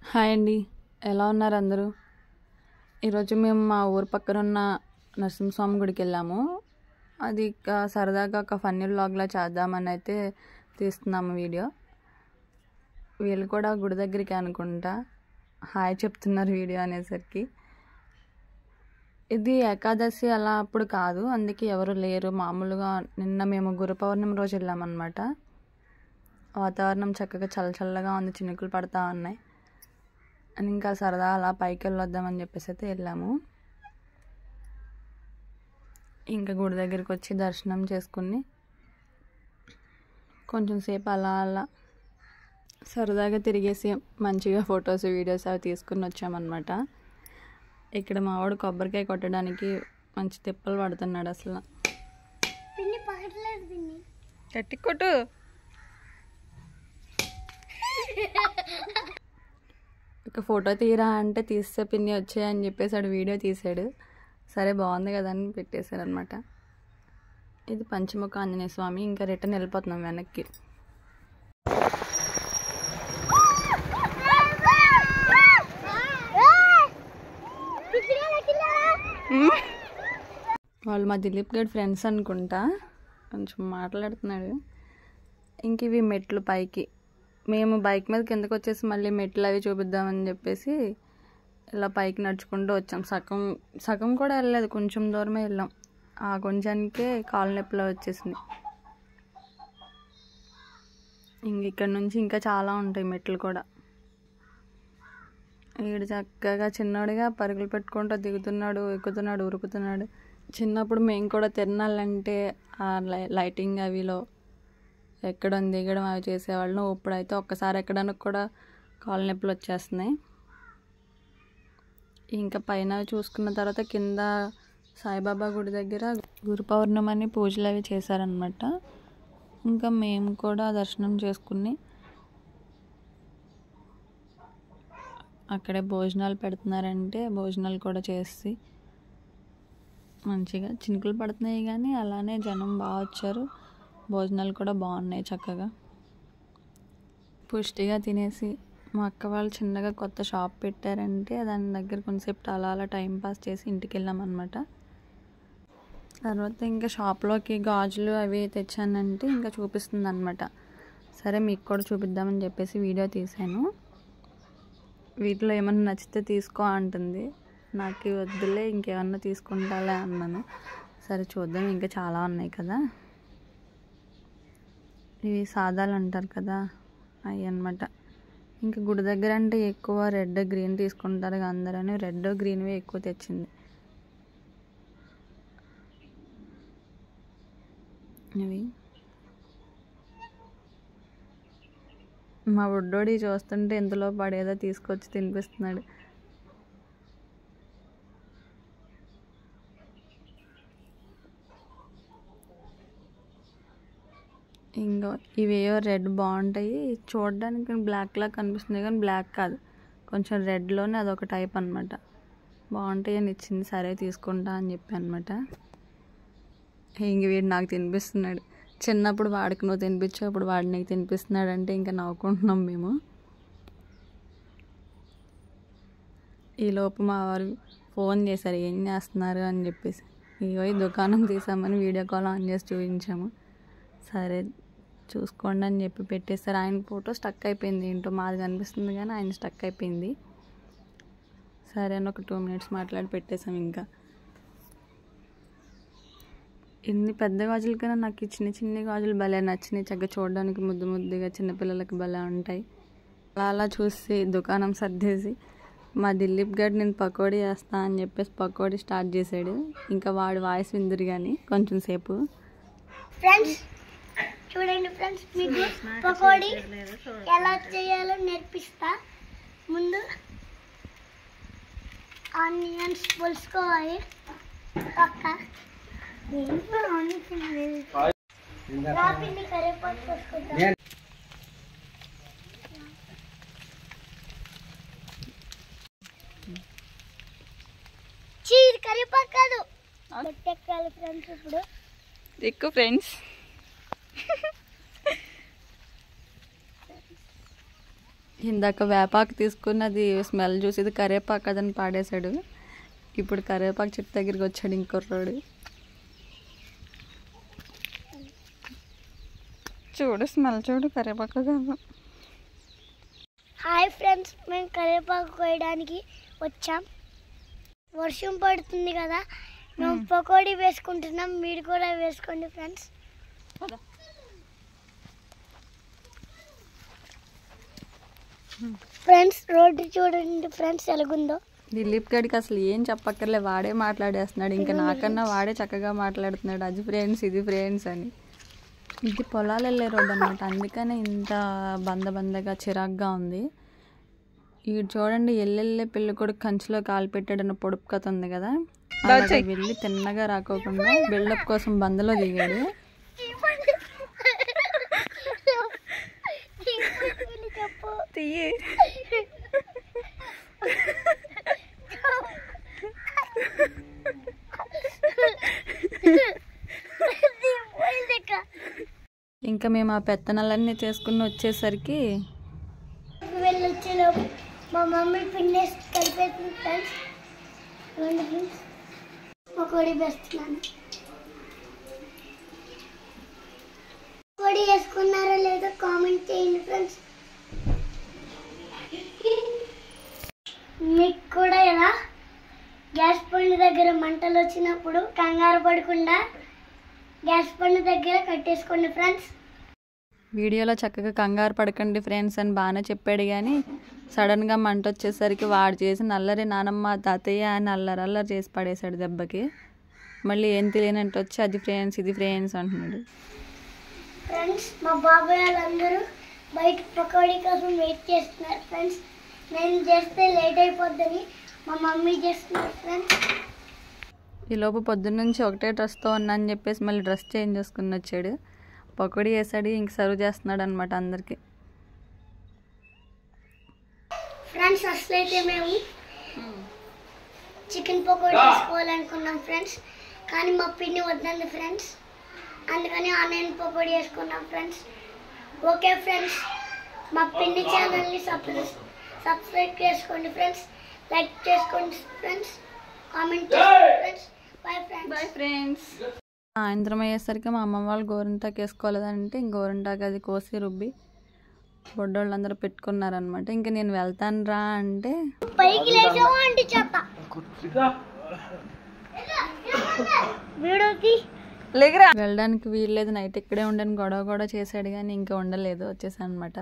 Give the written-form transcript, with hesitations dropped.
Hi అండి, ఎలా ఉన్నారు అందరూ? ఈరోజు మేము మా ఊరు పక్కన ఉన్న నరసింహస్వామి గుడికి వెళ్ళాము. అది సరదాగా ఒక ఫన్నీ వ్లాగ్లా చేద్దామని అయితే తీస్తున్నాము వీడియో. వీళ్ళు కూడా గుడి దగ్గరికి అనుకుంటా హాయ్ చెప్తున్నారు వీడియో అనేసరికి. ఇది ఏకాదశి అలా అప్పుడు కాదు, అందుకే ఎవరు లేరు. మామూలుగా నిన్న మేము గురు పౌర్ణమి రోజు వెళ్ళామన్నమాట. వాతావరణం చక్కగా చల్లగా ఉంది, చినుకులు పడతా ఉన్నాయి. అని ఇంకా సరదా అలా పైకి వెళ్ళొద్దామని చెప్పేసి అయితే వెళ్ళాము. ఇంకా గుడి దగ్గరికి వచ్చి దర్శనం చేసుకుని కొంచెం సేపు అలా సరదాగా తిరిగేసి మంచిగా ఫొటోస్ వీడియోస్ అవి తీసుకుని వచ్చామన్నమాట. ఇక్కడ మావాడు కొబ్బరికాయ కొట్టడానికి మంచి తిప్పలు పడుతున్నాడు. అసలు గట్టి కొట్టు. ఇక ఫోటో తీరా అంటే తీస్తే పిన్ని వచ్చాయని చెప్పేసి వాడు వీడియో తీసాడు. సరే బాగుంది కదా అని పెట్టేశారు అనమాట. ఇది పంచముఖ ఆంజనేయ స్వామి. ఇంకా రిటర్న్ వెళ్ళిపోతున్నాం వెనక్కి. వాళ్ళు మా దిలీప్ గడ్ ఫ్రెండ్స్ అనుకుంటా, కొంచెం మాట్లాడుతున్నాడు. ఇంక ఇవి మెట్లు పైకి. మేము బైక్ మీద కిందకు వచ్చేసి మళ్ళీ మెట్లు అవి చూపిద్దామని చెప్పేసి ఇలా పైకి నడుచుకుంటూ వచ్చాం. సగం కూడా వెళ్ళలేదు, కొంచెం దూరమే వెళ్ళాం. ఆ కొంచెంకే కాలు నొప్పిలో వచ్చేసింది. ఇక్కడ నుంచి ఇంకా చాలా ఉంటాయి మెట్లు కూడా. వీడు చక్కగా చిన్నోడిగా పరుగులు పెట్టుకుంటూ దిగుతున్నాడు, ఎక్కుతున్నాడు, ఉరుకుతున్నాడు. చిన్నప్పుడు మేము కూడా తిరణాలంటే ఆ లైటింగ్ అవిలో ఎక్కడం దిగడం అవి చేసేవాళ్ళం. ఇప్పుడైతే ఒక్కసారి ఎక్కడానికి కూడా కాలు నొప్పులు వచ్చేస్తున్నాయి. ఇంకా పైన చూసుకున్న తర్వాత కింద సాయిబాబా గుడి దగ్గర గురు పౌర్ణమి పూజలు అవి చేశారనమాట. ఇంకా మేము కూడా దర్శనం చేసుకుని అక్కడే భోజనాలు పెడుతున్నారంటే భోజనాలు కూడా చేసి మంచిగా చినుకులు పడుతున్నాయి, కానీ అలానే జనం బాగా వచ్చారు. భోజనాలు కూడా బాగున్నాయి, చక్కగా పుష్టిగా తినేసి మా అక్క వాళ్ళు చిన్నగా కొత్త షాప్ పెట్టారంటే దాని దగ్గర కొంచెంసేపు అలా టైంపాస్ చేసి ఇంటికి వెళ్ళామన్నమాట. తర్వాత ఇంకా షాప్లోకి గాజులు అవి తెచ్చానంటే ఇంకా చూపిస్తుంది అనమాట. సరే మీకు కూడా చూపిద్దామని చెప్పేసి వీడియో తీశాను. వీటిలో ఏమన్నా నచ్చితే తీసుకో అంటుంది. నాకు వద్దులే, ఇంకేమన్నా తీసుకుంటాలే అన్నాను. సరే చూద్దాం, ఇంకా చాలా ఉన్నాయి కదా. ఇవి సాదాలు అంటారు కదా, అవి అన్నమాట. ఇంకా గుడి దగ్గర అంటే ఎక్కువ రెడ్ గ్రీన్ తీసుకుంటారు అందరని రెడ్ గ్రీన్వే ఎక్కువ తెచ్చింది. ఇవి మా బుడ్డోడి చూస్తుంటే ఇంతలో పడేదో తీసుకొచ్చి తినిపిస్తున్నాడు. ఇంకా ఇవేవో రెడ్ బాగుంటాయి చూడడానికి, బ్లాక్లా కనిపిస్తుంది కానీ బ్లాక్ కాదు, కొంచెం రెడ్లోనే అదొక టైప్ అనమాట. బాగుంటాయి అని ఇచ్చింది, సరే తీసుకుంటా అని చెప్పి అనమాట. ఇంక వీడు నాకు తినిపిస్తున్నాడు. చిన్నప్పుడు వాడికి నువ్వు తినిపించావు, ఇప్పుడు వాడు నీకు తినిపిస్తున్నాడు అంటే ఇంకా నవ్వుకుంటున్నాం మేము. ఈలోపు మా వారు ఫోన్ చేశారు, ఏం చేస్తున్నారు అని చెప్పేసి. ఇగో ఈ దుకాణం తీసామని వీడియో కాల్ ఆన్ చేసి చూపించాము. సరే చూసుకోండి అని చెప్పి పెట్టేస్తారు. ఆయన ఫోటో స్టక్ అయిపోయింది, ఏంటో మాది కనిపిస్తుంది కానీ ఆయన స్టక్ అయిపోయింది. సరే అని ఒక 2 minutes మాట్లాడి పెట్టేసాం. ఇంకా ఇన్ని పెద్ద గాజుల కన్నా నాకు చిన్న గాజులు భలే నచ్చినాయి. చక్కగా చూడడానికి ముద్దుగా చిన్నపిల్లలకి భలే ఉంటాయి. అలా చూసి దుకాణం సర్దేసి మా దిలీప్ గడ్ నేను పకోడీ వేస్తా అని చెప్పేసి పకోడీ స్టార్ట్ చేశాడు. ఇంకా వాడు వాయిస్ విందురు కానీ కొంచెం సేపు. ఫ్రెండ్స్ చూడండి ఫ్రెండ్స్, మీకు పకోడీ ఎలా చేయాలో నేర్పిస్తా. ముందు ఆనియన్స్ పొలుసుకోవాలి. రాపిండి కరివేపాకు పోసుకుంటాం. కరివేపాకు కాదు, పెట్టెక్కాలి ఫ్రెండ్స్. ఇప్పుడు ఎక్కువ ఫ్రెండ్స్ ఇందాక వేపాకు తీసుకున్నది స్మెల్ చూసి ఇది కరివేపాకు అదని పాడేశాడు. ఇప్పుడు కరివేపాకు చెట్టు దగ్గరికి వచ్చాడు ఇంకొర్రోడు. చూడు స్మెల్ చూడు, కరివేపాకు కాదు. హాయ్ ఫ్రెండ్స్, మేము కరివేపాకు కోయడానికి వచ్చాం. వర్షం పడుతుంది కదా, మేము పకోడీ వేసుకుంటున్నాం. మీరు కూడా వేసుకోండి ఫ్రెండ్స్. ఫ్రెండ్స్ రోడ్డు చూడండి ఫ్రెండ్స్ ఎలాగుందో. దిలీప్ గడికి అసలు ఏం చెప్పక్కర్లే, వాడే మాట్లాడేస్తున్నాడు. ఇంకా నాకన్నా వాడే చక్కగా మాట్లాడుతున్నాడు. అది ఫ్రెండ్స్, ఇది ఫ్రెండ్స్ అని. ఇది పొలాలు వెళ్ళే రోడ్డు అనమాట, అందుకనే ఇంత బందగా చిరాగ్గా ఉంది. ఇటు చూడండి, ఎల్లెళ్ళే పెళ్ళి కూడా కంచిలో కాలు పెట్టాడన్న పొడుపు కథ ఉంది కదా, అలాగే వెళ్ళి తిన్నగా రాకోకుండా బిల్డప్ కోసం బందలో దిగాడు. ఇంకా మేము ఆ పెత్తనాలన్నీ చేసుకుని వచ్చేసరికి వెళ్ళొచ్చేలోపు మా మమ్మీ పిండేసి కలిపేసింది ఫ్రెండ్స్. పకోడీ వేస్తున్నాను. పకోడీ వేసుకున్నారో లేదో కామెంట్ చేయండి ఫ్రెండ్స్. మీకు కూడా ఇలా గ్యాస్ బండ్ దగ్గర మంటలు వచ్చినప్పుడు కంగారు పడకుండా గ్యాస్ బండ్ దగ్గర కట్టేసుకోండి ఫ్రెండ్స్. వీడియోలో చక్కగా కంగారు పడకండి ఫ్రెండ్స్ అని బాగానే చెప్పాడు, కానీ సడన్గా మంట వచ్చేసరికి వాడు చేసి నల్లరి నానమ్మ తాతయ్య అని అల్లరి చేసి పడేశాడు దెబ్బకి. మళ్ళీ ఏం తెలియనంటే వచ్చి అది ఫ్రెండ్స్, ఇది ఫ్రెండ్స్ అంటున్నాడు. ఫ్రెండ్స్ మా బాబాయ్ వాళ్ళందరూ బయట పకోడీ కోసం వెయిట్ చేస్తున్నారు ఫ్రెండ్స్. నేను చేస్తే లేట్ అయిపోద్దని మా మమ్మీ చేస్తున్నారు ఫ్రెండ్స్. ఈలోపు పొద్దున్న నుంచి ఒకటే డ్రెస్తో ఉన్నా అని చెప్పేసి మళ్ళీ డ్రెస్ చేంజ్ చేసుకుని వచ్చాడు. పకోడీ వేసాడు, ఇంక సర్వ్ చేస్తున్నాడు అనమాట అందరికి. ఫ్రెండ్స్ అసలైతే మేము చికెన్ పకోడీ వేసుకోవాలనుకున్నాం ఫ్రెండ్స్, కానీ మా పిన్ని వద్దంది ఫ్రెండ్స్. అందుకని ఆనియన్ పకోడీ వేసుకున్నాం ఫ్రెండ్స్. ఓకే ఫ్రెండ్స్, మా పిన్ని ఛానల్ని సబ్స్క్రైబ్ చేసుకోండి ఫ్రెండ్స్, లైక్ చేసుకోండి ఫ్రెండ్స్, కామెంట్ చేసుకోండి ఫ్రెండ్స్. Bye friends. సాయంత్రం అయ్యేసరికి మా అమ్మ వాళ్ళు గోరింటాకు వేసుకోలేదంటే ఇంక గోరింటాకు అది కోసి రుబ్బి బొడ్డోళ్ళందరూ పెట్టుకున్నారనమాట. ఇంక నేను వెళ్తాను రా అంటే పైకి లేచావా అంటే చెత్త వెళ్ళడానికి వీల్లేదు, నైట్ ఇక్కడే ఉండని గొడవ చేశాడు, కానీ ఇంకా ఉండలేదు, వచ్చేసాను అనమాట.